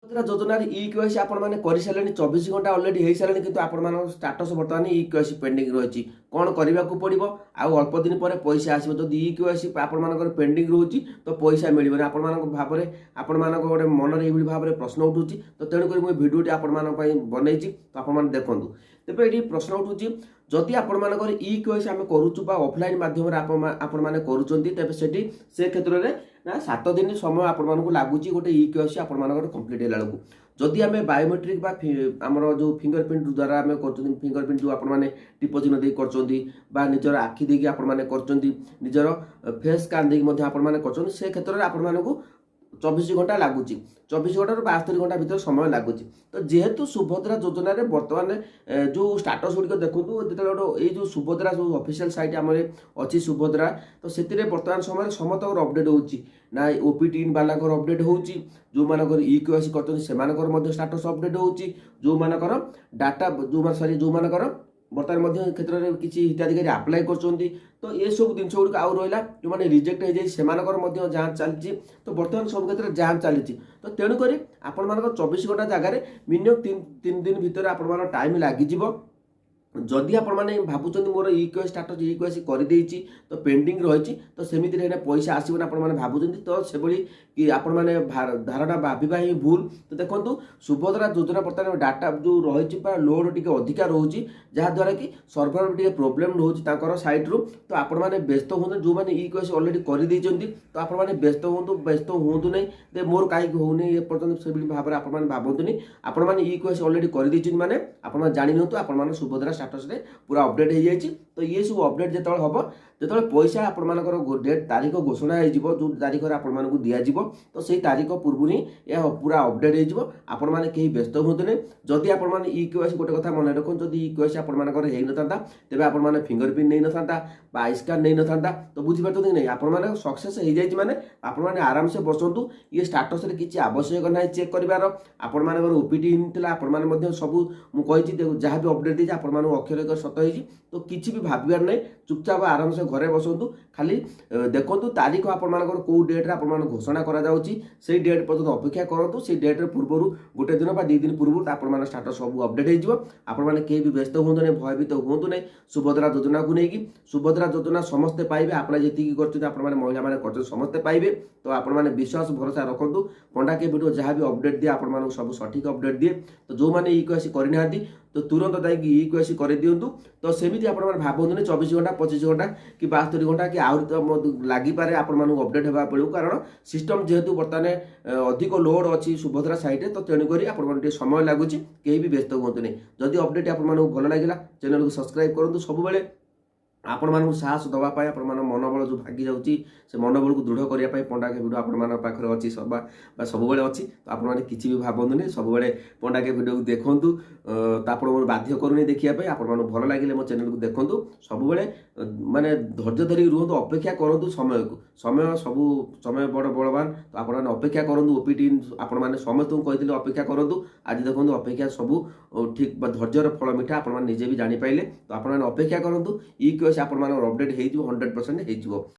मुद्रा योजन इक्यूआईसी आपण सारे 24 घंटा अलरेडी हो सारे कि आपण स्टाटस बर्तमान इक्यूआईसी पेंडिंग रही कौन करने को पड़ो आउ अल्प दिन पर पैसा आसो जब इक्यूआईसी आपण पेंडिंग रोचे तो पैसा मिलने आपण भाव आपण मानक गोटे मन ये भाव में प्रश्न उठू तो तेणुक मुझे भिडियोटी आपण बनई तो आपण देखूँ तेज ये प्रश्न उठू जदि आपण इक्यूआईसी आम करुचु ऑफलाइन माध्यम आपण मैंने करुँच से क्षेत्र में ना 7 दिन समय आपण लगुच गोटे इक्यूआईसी आपण कंप्लीट होला बेलू जदि आम बायोमेट्रिक आमर जो फिंगरप्रिंट द्वारा आम कर फिंगरप्रिंट जो आपण टिप चिन्ह दे कर निजर आखि देकी आपण निजर फेस स्कान देकी आपण से क्षेत्र में आपण 24 घंटा लगुच 24 घंटा 72 घंटा भर समय लगुच तो जेहेतु सुभद्रा योजना बर्तमान जो स्टाटस गुड़िक देखूँ जो ये सुभद्रा जो ऑफिशियल साइट आम अच्छी सुभद्रा तो से बर्तमान समय समस्त अपडेट होना ओपीटी वाला अपडेट हो जो मानकर इक्यूआईसी कर स्टाटस अपडेट हो जो मानकर डाटा जो सॉरी जो मानकर बर्तमान क्षेत्र में किसी हिताधिकारी आप्लाय कर तो ये सब जिन गुड़िक आउ रहा जो मैंने रिजेक्ट हो जाए जांच चलती तो बर्तमान सब क्षेत्र में जांच चली तो तेणुक आपण मान 24 घंटा जगह मिनिमम 3 दिन भितर आपण टाइम लगिज जदि आपण मैंने भावुं मोर इक्यूआई स्टाटस इक्यूआईसी कर तो पेंडिंग रही तो सेमती पैसा आसोना आपण भावुं तो से कि आपण मैंने धारणा भाविबा ही भूल तो देखो सुभद्रा योजना बर्तमान डाटा जो रही लोड टी अधिका रोचे जहाद्वारा कि सर्भर टी प्रोब्लेम रोचे सैट्रु तो आपण मैंने व्यस्त हूँ जो मैंने इक्यूआईसी अलरेडी कर तो आपण मैंने व्यस्त हूँ नहीं मोर कहीं होनी ए पर्यटन से भाव में आपण भावतुनि आपण मैंने इक्यूआईसी अलरेडी कर मैंने आप जानी नियंतु आपण सुभद्रा स्टाटस रे पूरा अपडेट हो जाए तो ये सब अपडेट जो हम जो पैसा आपर डेट तारीख घोषणा हो जो तारीख आपको दिज्व तो से तारीख पूर्व ही यह पूरा अपडेट हो आपण मैंने कहीं व्यस्त हूँ जदि आपण इक्यूआईसी गोटे कथा मन रखो जदि इक्यूआईसी आपर होता तेज आप फिंगरप्रिंट नहीं ना आई स्कान नहीं ना तो बुझीपार कि नहीं आप सक्सेस हो जाए मैंने आपण आराम से बसतु ये स्टाटस किसी आवश्यक ना चेक करार आपण ओपीटी होता आपण सब मुझे जहाँ भी अपडेट देती आपण अक्षर सत हो तो किसी भी भावार नहीं चुपचाप आराम से घरे बसतु खाली देखु तारीख आपर कौ डेट्रे आप घोषणा से डेट पर्यटन अपेक्षा करूँ से डेट्रे पूर्व गोटे दिन 2 दिन पूर्व आप स्टाटस सब अपडेट होने कहीं भी व्यस्त हूँ नहीं भयभीत हूँ नहीं सुभद्रा योजना को लेकिन सुभद्रा योजना समस्ते पाइबे आप जी कर महिला मैंने समस्ते पाइबे तो आपण मैंने विश्वास भरोसा रखु पंडा के वीडियो जहाँ भी अपडेट दिए आप सब सठिक अपडेट दिए तो जो मैंने इक्यूआईसी करना तो तुरंत जाकि इक्यूआईसी कर दिंतु तो सेमती आप भावतुनि 24 घंटा 25 घंटा कि 72 घंटा कि आहरी तो लगिपारे आपण अपडेट होगा बेलू कारण सिस्टम जेहेतु बर्तमान अधिक लोड अच्छी सुभद्रा साइट तो तेणुक आप समय लगुच कहीं भी व्यस्त हूँ नहीं जदि अपडेट आपको भल लगे चैनल को सब्सक्राइब करूँ सब आपण मानक साहस दवाई आपण मनोबल जो भागी जाऊँगी से मनोबल को दृढ़ करने पंडा के भिडियो आपण पाखे अच्छी सब सब अच्छी तो आपने किसी भी भावतुनि सब पंडा के भिडियो को देखूँ तो आप बाध्य करूनी देखापी आपण भल लगे मो चैनल को देखूँ सब माने धैर्य धरिक रुहतु अपेक्षा करूँ समय को समय सब समय बड़ बलवान तो आप अपेक्षा करूँ ओपीटी आपण मैंने समस्त कही अपेक्षा करूँ आज देखो अपेक्षा सब ठीक धैर्यर फल मिठा आप निजे भी जापारे तो आप अपेक्षा करूँ इक्यूआईसी आपण अपडेट हो 100% हो।